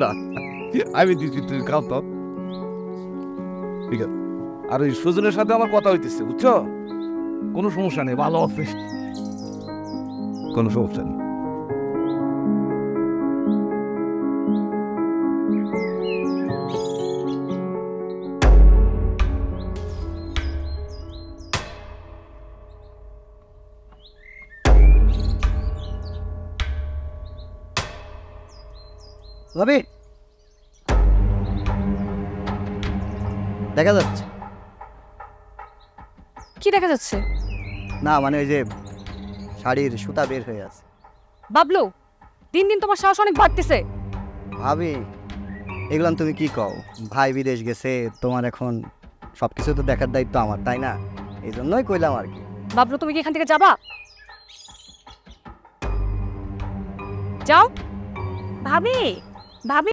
না আমি দিচ্ছি, তুই খাও তো। ঠিক আছে, আর ওই সুজনের সাথে আমার কথা হইতেছে, বুঝছো? কোনো সমস্যা নেই, ভালো আছে, কোনো সমস্যা নেই। ভাবি, দেখা যাচ্ছে কি দেখা যাচ্ছে? না, মানে ওই যে শাড়ির সুতা বের হয়ে আছে। বাবলু, দিন দিন তোমার সাহস অনেক বাড়তেছে। ভাবি, এগুলো তুমি কি কও? ভাই বিদেশ গেছে, তোমার এখন সবকিছু তো দেখার দায়িত্ব আমার, তাই না? এই জন্যই কইলাম আর কি। বাবলু, তুমি কি এখান থেকে যাবা? যাও। ভাবি, ভাবি